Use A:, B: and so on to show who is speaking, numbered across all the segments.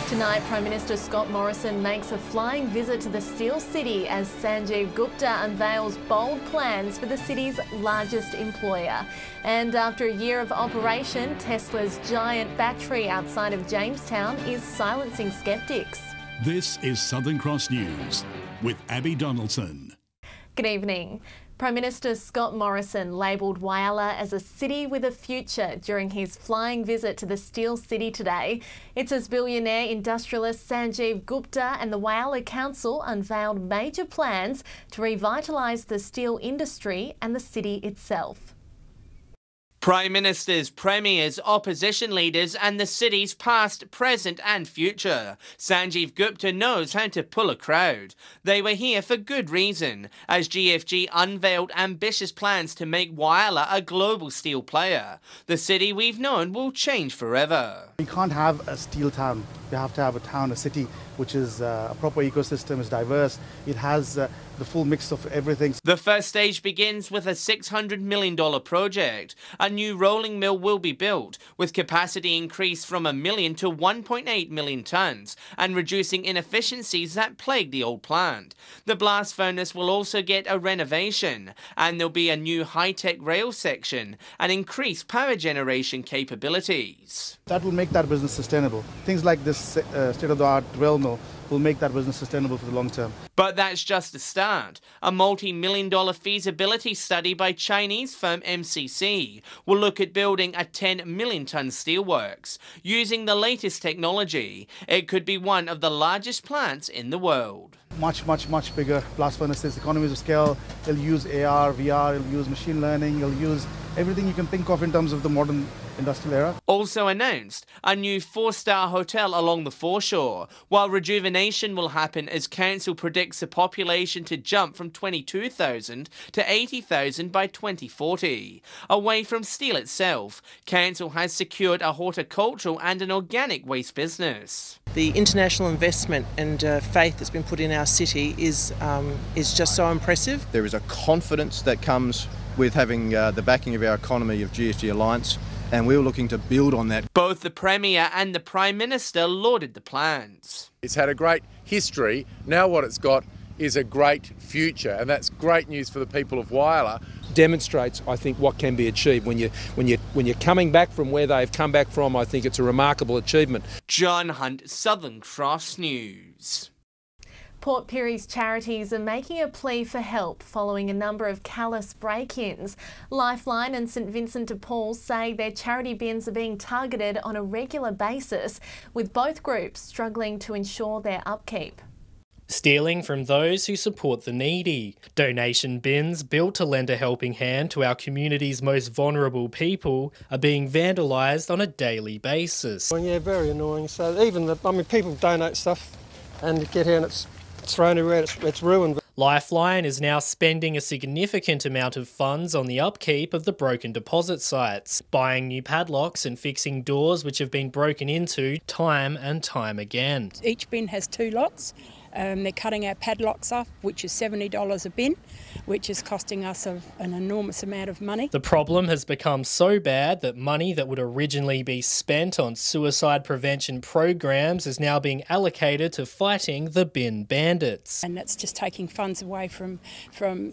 A: Tonight, Prime Minister Scott Morrison makes a flying visit to the Steel City as Sanjeev Gupta unveils bold plans for the city's largest employer. And after a year of operation, Tesla's giant battery outside of Jamestown is silencing skeptics.
B: This is Southern Cross News with Abby Donaldson.
A: Good evening. Prime Minister Scott Morrison labelled Whyalla as a city with a future during his flying visit to the Steel City today. It's as billionaire industrialist Sanjeev Gupta and the Whyalla Council unveiled major plans to revitalise the steel industry and the city itself.
C: Prime Ministers, Premiers, opposition leaders and the city's past, present and future. Sanjeev Gupta knows how to pull a crowd. They were here for good reason, as GFG unveiled ambitious plans to make Whyalla a global steel player. The city we've known will change forever.
D: You can't have a steel town. You have to have a town, a city, which is a proper ecosystem, is diverse. It has the full mix of everything.
C: The first stage begins with a $600 million project. A new rolling mill will be built, with capacity increased from 1 million to 1.8 million tonnes, and reducing inefficiencies that plague the old plant. The blast furnace will also get a renovation, and there'll be a new high-tech rail section and increased power generation capabilities.
D: That will make that business sustainable. Things like this state-of-the-art rail mill will make that business sustainable for the long term.
C: But that's just the start. A multi-million-dollar feasibility study by Chinese firm MCC will look at building a 10 million-tonne steelworks. Using the latest technology, it could be one of the largest plants in the world.
D: Much bigger blast furnaces, economies of scale. It'll use AR, VR, it'll use machine learning, it'll use everything you can think of in terms of the modern industrial era.
C: Also announced, a new 4-star hotel along the foreshore, while rejuvenation will happen as council predicts the population to jump from 22,000 to 80,000 by 2040. Away from steel itself, council has secured a horticultural and an organic waste business.
E: The international investment and faith that's been put in our city is just so impressive.
F: There is a confidence that comes with having the backing of our economy of GFG Alliance, and we're looking to build on that.
C: Both the Premier and the Prime Minister lauded the plans.
G: It's had a great history. Now what it's got is a great future, and that's great news for the people of Whyalla.
H: Demonstrates, I think, what can be achieved. When you're coming back from where they've come back from, I think it's a remarkable achievement.
C: John Hunt, Southern Cross News.
A: Port Pirie's charities are making a plea for help following a number of callous break-ins. Lifeline and St Vincent de Paul say their charity bins are being targeted on a regular basis, with both groups struggling to ensure their upkeep.
I: Stealing from those who support the needy. Donation bins built to lend a helping hand to our community's most vulnerable people are being vandalised on a daily basis.
J: Well, yeah, very annoying. So even people donate stuff and get here and it's thrown everywhere, it's ruined.
I: Lifeline is now spending a significant amount of funds on the upkeep of the broken deposit sites, buying new padlocks and fixing doors which have been broken into time and time again.
K: Each bin has 2 lots. They're cutting our padlocks off, which is $70 a bin, which is costing us an enormous amount of money.
I: The problem has become so bad that money that would originally be spent on suicide prevention programs is now being allocated to fighting the bin bandits.
K: And that's just taking funds away from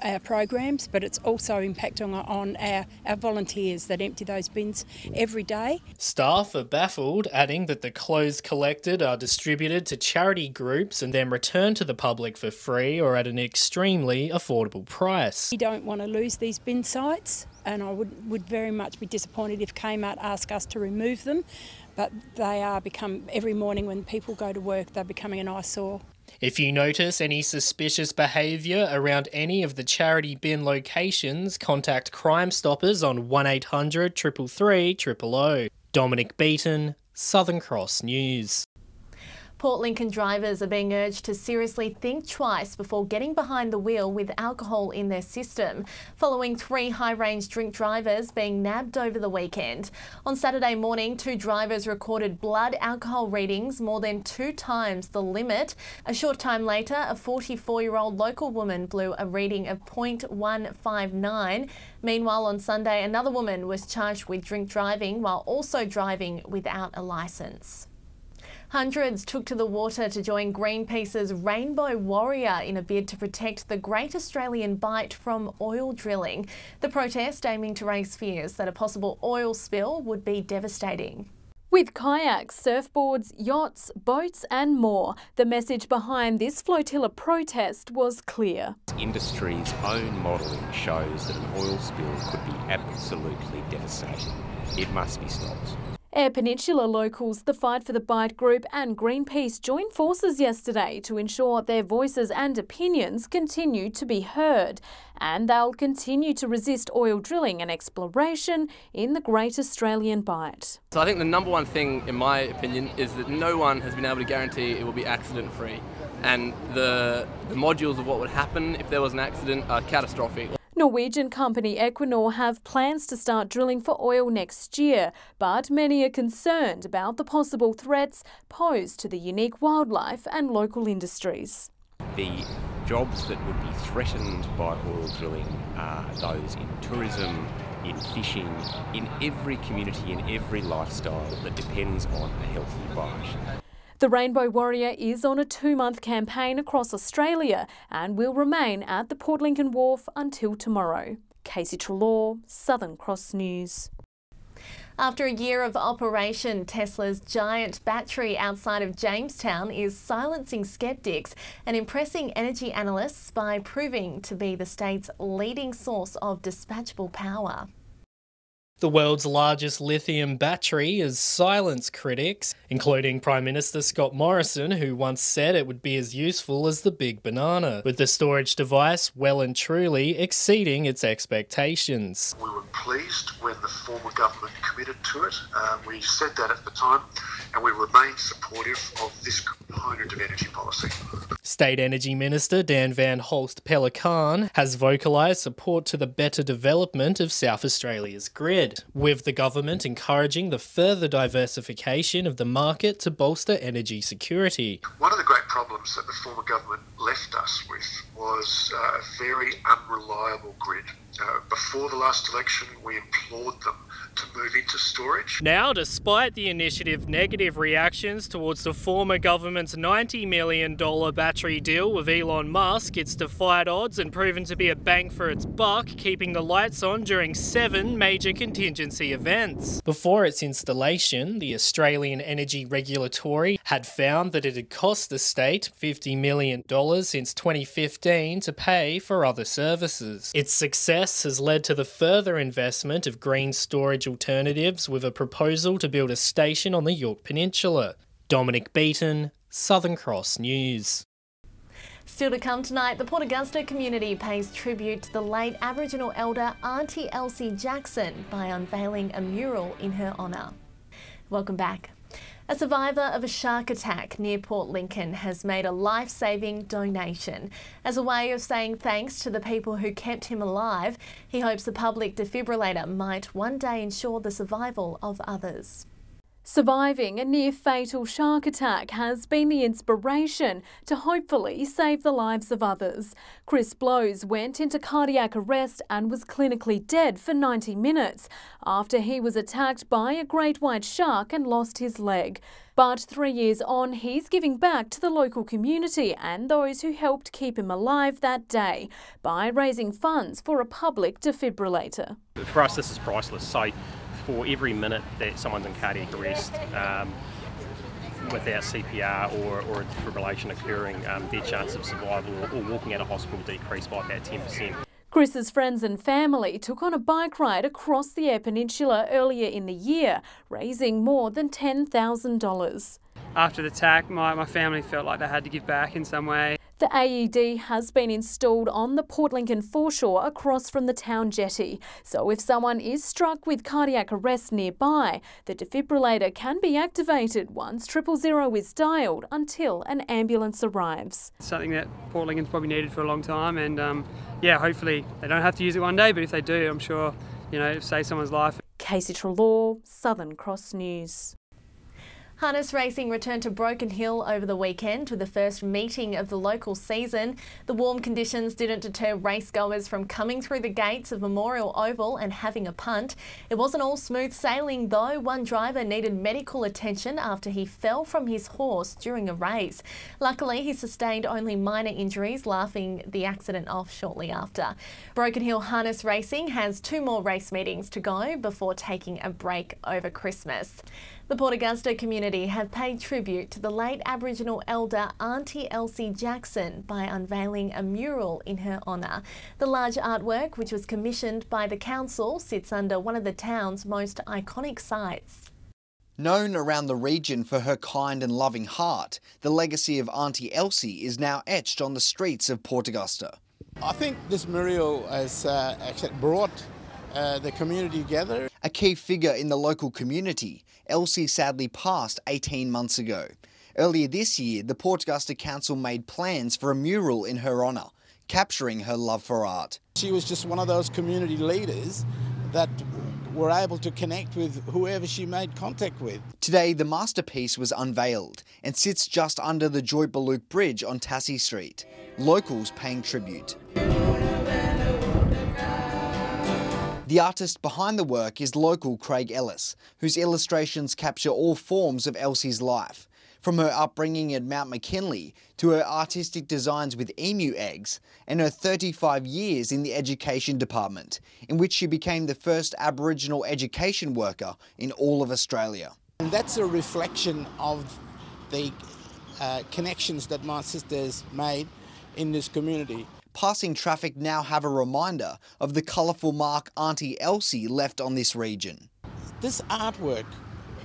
K: our programs, but it's also impacting on our volunteers that empty those bins every day.
I: Staff are baffled, adding that the clothes collected are distributed to charity groups and then returned to the public for free or at an extremely affordable price.
K: We don't want to lose these bin sites, and I would very much be disappointed if Kmart asked us to remove them, but they are every morning when people go to work, they're becoming an eyesore.
I: If you notice any suspicious behaviour around any of the charity bin locations, contact Crime Stoppers on 1800 333 000. Dominic Beaton, Southern Cross News.
A: Port Lincoln drivers are being urged to seriously think twice before getting behind the wheel with alcohol in their system, following 3 high-range drink drivers being nabbed over the weekend. On Saturday morning, 2 drivers recorded blood alcohol readings more than 2 times the limit. A short time later, a 44-year-old local woman blew a reading of .159. Meanwhile, on Sunday, another woman was charged with drink driving while also driving without a licence. Hundreds took to the water to join Greenpeace's Rainbow Warrior in a bid to protect the Great Australian Bight from oil drilling. The protest aiming to raise fears that a possible oil spill would be devastating.
L: With kayaks, surfboards, yachts, boats and more, the message behind this flotilla protest was clear.
M: Industry's own modelling shows that an oil spill could be absolutely devastating. It must be stopped.
L: Eyre Peninsula locals, the Fight for the Bight group and Greenpeace joined forces yesterday to ensure their voices and opinions continue to be heard, and they'll continue to resist oil drilling and exploration in the Great Australian Bight.
N: So I think the number one thing, in my opinion, is that no one has been able to guarantee it will be accident-free, and the modules of what would happen if there was an accident are catastrophic.
L: Norwegian company Equinor have plans to start drilling for oil next year, but many are concerned about the possible threats posed to the unique wildlife and local industries.
M: The jobs that would be threatened by oil drilling are those in tourism, in fishing, in every community, in every lifestyle that depends on a healthy bight.
L: The Rainbow Warrior is on a 2-month campaign across Australia and will remain at the Port Lincoln Wharf until tomorrow. Casey Trelaw, Southern Cross News.
A: After a year of operation, Tesla's giant battery outside of Jamestown is silencing skeptics and impressing energy analysts by proving to be the state's leading source of dispatchable power.
I: The world's largest lithium battery has silenced critics, including Prime Minister Scott Morrison, who once said it would be as useful as the big banana, with the storage device well and truly exceeding its expectations.
O: We were pleased when the former government committed to it. We said that at the time, and we remain supportive of this component of energy policy.
I: State Energy Minister Dan Van Holst Pelican has vocalised support to the better development of South Australia's grid, with the government encouraging the further diversification of the market to bolster energy security.
O: One of the great problems that the former government left us with was a very unreliable grid. Before the last election, we implored them to move into storage.
I: Now, despite the initiative's negative reactions towards the former government's $90 million battery deal with Elon Musk, it's defied odds and proven to be a bang for its buck, keeping the lights on during 7 major contingency events. Before its installation, the Australian Energy Regulatory had found that it had cost the state $50 million since 2015 to pay for other services. Its success has led to the further investment of green storage alternatives, with a proposal to build a station on the Yorke Peninsula. Dominic Beaton, Southern Cross News.
A: Still to come tonight, the Port Augusta community pays tribute to the late Aboriginal elder Auntie Elsie Jackson by unveiling a mural in her honour. Welcome back. A survivor of a shark attack near Port Lincoln has made a life-saving donation. As a way of saying thanks to the people who kept him alive, he hopes the public defibrillator might one day ensure the survival of others.
L: Surviving a near-fatal shark attack has been the inspiration to hopefully save the lives of others. Chris Blows went into cardiac arrest and was clinically dead for 90 minutes after he was attacked by a great white shark and lost his leg. But 3 years on, he's giving back to the local community and those who helped keep him alive that day by raising funds for a public defibrillator.
P: For us, this is priceless. So for every minute that someone's in cardiac arrest without CPR or a defibrillation occurring, their chance of survival or walking out of hospital decrease by about 10%.
L: Chris's friends and family took on a bike ride across the Eyre Peninsula earlier in the year, raising more than $10,000.
Q: After the attack, my family felt like they had to give back in some way.
L: The AED has been installed on the Port Lincoln foreshore across from the town jetty. So if someone is struck with cardiac arrest nearby, the defibrillator can be activated once 000 is dialed until an ambulance arrives.
Q: It's something that Port Lincoln's probably needed for a long time, and yeah, hopefully they don't have to use it one day, but if they do, I'm sure, you know, it'll save someone's life.
L: Casey Trelaw, Southern Cross News.
A: Harness racing returned to Broken Hill over the weekend with the first meeting of the local season. The warm conditions didn't deter racegoers from coming through the gates of Memorial Oval and having a punt. It wasn't all smooth sailing though. One driver needed medical attention after he fell from his horse during a race. Luckily, he sustained only minor injuries, laughing the accident off shortly after. Broken Hill Harness Racing has 2 more race meetings to go before taking a break over Christmas. The Port Augusta community have paid tribute to the late Aboriginal elder Auntie Elsie Jackson by unveiling a mural in her honour. The large artwork, which was commissioned by the council, sits under one of the town's most iconic sites.
R: Known around the region for her kind and loving heart, the legacy of Auntie Elsie is now etched on the streets of Port Augusta.
S: I think this mural has actually brought the community together.
R: A key figure in the local community, Elsie sadly passed 18 months ago. Earlier this year, the Port Augusta Council made plans for a mural in her honour, capturing her love for art.
S: She was just one of those community leaders that were able to connect with whoever she made contact with.
R: Today, the masterpiece was unveiled and sits just under the Joy Baluke Bridge on Tassie Street. Locals paying tribute. The artist behind the work is local Craig Ellis, whose illustrations capture all forms of Elsie's life, from her upbringing at Mount McKinley to her artistic designs with emu eggs and her 35 years in the education department, in which she became the first Aboriginal education worker in all of Australia.
S: And that's a reflection of the connections that my sisters made in this community.
R: Passing traffic now have a reminder of the colourful mark Auntie Elsie left on this region.
S: This artwork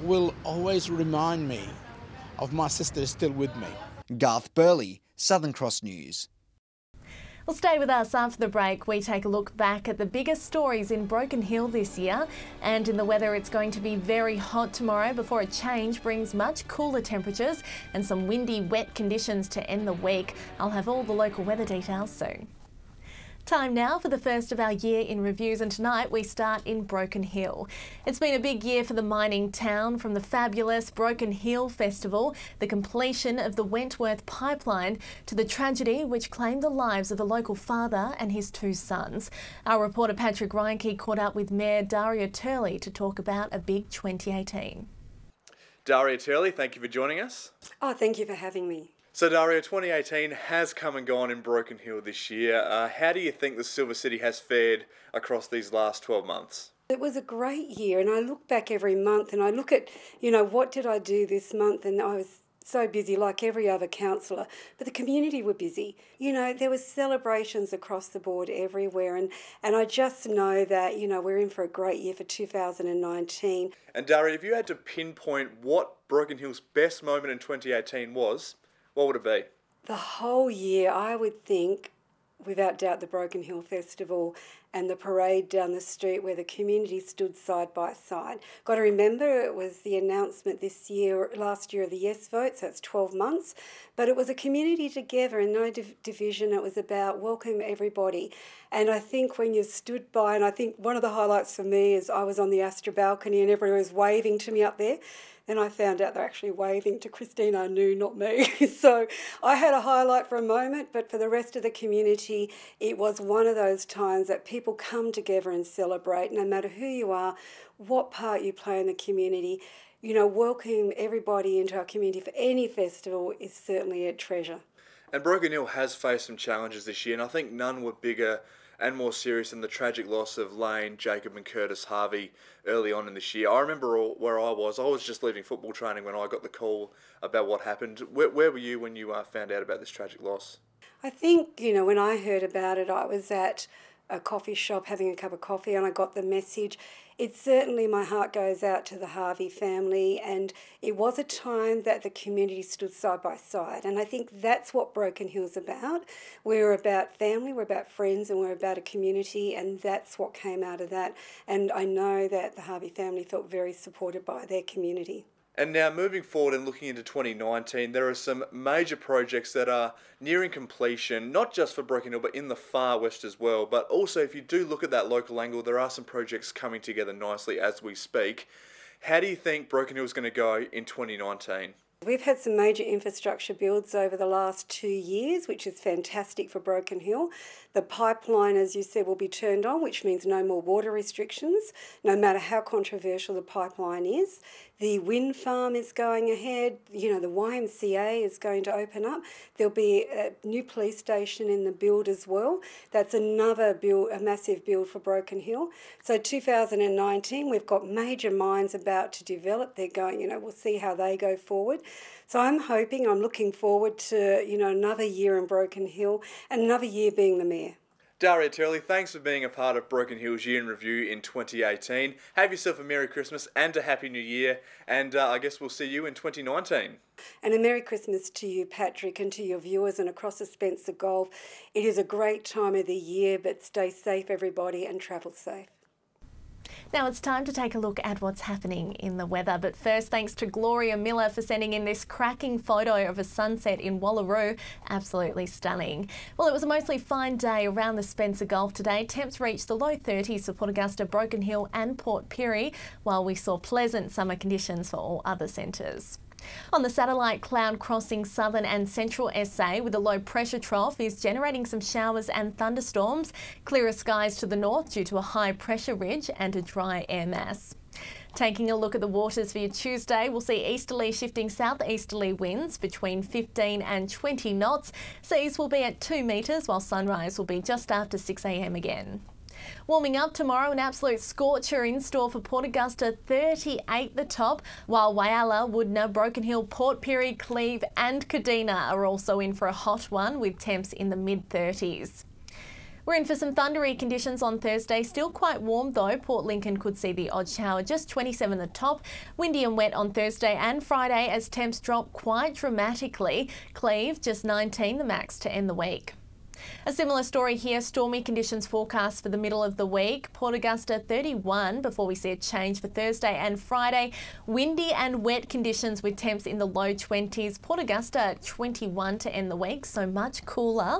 S: will always remind me of my sister still with me.
R: Garth Burley, Southern Cross News.
A: Well, stay with us. After the break, we take a look back at the biggest stories in Broken Hill this year. And in the weather, it's going to be very hot tomorrow before a change brings much cooler temperatures and some windy, wet conditions to end the week. I'll have all the local weather details soon. Time now for the first of our year in reviews, and tonight we start in Broken Hill. It's been a big year for the mining town, from the fabulous Broken Hill Festival, the completion of the Wentworth pipeline, to the tragedy which claimed the lives of the local father and his 2 sons. Our reporter Patrick Reinke caught up with Mayor Daria Turley to talk about a big 2018.
T: Daria Turley, thank you for joining us.
U: Oh, thank you for having me.
T: So Daria, 2018 has come and gone in Broken Hill this year. How do you think the Silver City has fared across these last 12 months?
U: It was a great year, and I look back every month and I look at, what did I do this month, and I was so busy like every other councillor, but the community were busy. There were celebrations across the board everywhere, and I just know that, we're in for a great year for 2019.
T: And Daria, if you had to pinpoint what Broken Hill's best moment in 2018 was, what would it be?
U: The whole year, I would think, without doubt, the Broken Hill Festival and the parade down the street where the community stood side by side. Got to remember, it was the announcement last year of the yes vote, so it's 12 months, but it was a community together and no division. It was about welcome everybody. And I think when you stood by, and I think one of the highlights for me is I was on the Astra balcony and everyone was waving to me up there. Then I found out they're actually waving to Christine Anu, not me. So I had a highlight for a moment, but for the rest of the community, it was one of those times that people come together and celebrate, no matter who you are, what part you play in the community. Welcome everybody into our community for any festival is certainly a treasure.
T: And Broken Hill has faced some challenges this year, and I think none were bigger and more serious than the tragic loss of Lane, Jacob and Curtis Harvey early on in this year. I remember where I was just leaving football training when I got the call about what happened. Where were you when you found out about this tragic loss?
U: I think, when I heard about it, I was at a coffee shop having a cup of coffee and I got the message. It's certainly, my heart goes out to the Harvey family, and it was a time that the community stood side by side, and I think that's what Broken Hill's about. We're about family, we're about friends, and we're about a community, and that's what came out of that. And I know that the Harvey family felt very supported by their community.
T: And now moving forward and looking into 2019, there are some major projects that are nearing completion, not just for Broken Hill, but in the far west as well. But also, if you do look at that local angle, there are some projects coming together nicely as we speak. How do you think Broken Hill is going to go in 2019?
U: We've had some major infrastructure builds over the last 2 years, which is fantastic for Broken Hill. The pipeline, as you said, will be turned on, which means no more water restrictions, no matter how controversial the pipeline is. The wind farm is going ahead. You know, the YMCA is going to open up. There'll be a new police station in the build as well. That's another build, a massive build for Broken Hill. So 2019, we've got major mines about to develop. They're going, you know, we'll see how they go forward. So I'm looking forward to, you know, another year in Broken Hill and another year being the mayor.
T: Daria Turley, thanks for being a part of Broken Hill's Year in Review in 2018. Have yourself a Merry Christmas and a Happy New Year, and I guess we'll see you in 2019.
U: And a Merry Christmas to you, Patrick, and to your viewers and across the Spencer Gulf. It is a great time of the year, but stay safe, everybody, and travel safe.
A: Now it's time to take a look at what's happening in the weather. But first, thanks to Gloria Miller for sending in this cracking photo of a sunset in Wallaroo. Absolutely stunning. Well, it was a mostly fine day around the Spencer Gulf today. Temps reached the low 30s for Port Augusta, Broken Hill and Port Pirie, while we saw pleasant summer conditions for all other centres. On the satellite, cloud crossing southern and central SA with a low pressure trough is generating some showers and thunderstorms. Clearer skies to the north due to a high pressure ridge and a dry air mass. Taking a look at the waters for your Tuesday, we'll see easterly shifting southeasterly winds between 15 and 20 knots. Seas will be at 2 metres while sunrise will be just after 6 a.m. again. Warming up tomorrow, an absolute scorcher in store for Port Augusta, 38 the top, while Whyalla, Woodner, Broken Hill, Port Pirie, Cleve and Kadina are also in for a hot one with temps in the mid-30s. We're in for some thundery conditions on Thursday. Still quite warm though. Port Lincoln could see the odd shower, just 27 the top. Windy and wet on Thursday and Friday as temps drop quite dramatically. Cleve just 19 the max to end the week. A similar story here, stormy conditions forecast for the middle of the week. Port Augusta 31 before we see a change for Thursday and Friday. Windy and wet conditions with temps in the low 20s. Port Augusta 21 to end the week, so much cooler.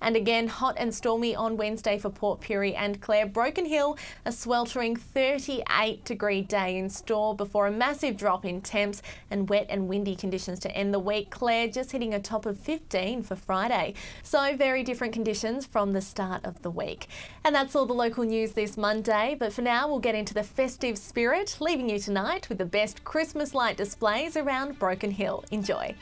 A: And again, hot and stormy on Wednesday for Port Pirie and Clare. Broken Hill, a sweltering 38-degree day in store before a massive drop in temps and wet and windy conditions to end the week. Clare just hitting a top of 15 for Friday. So very different conditions from the start of the week. And that's all the local news this Monday. But for now, we'll get into the festive spirit, leaving you tonight with the best Christmas light displays around Broken Hill. Enjoy.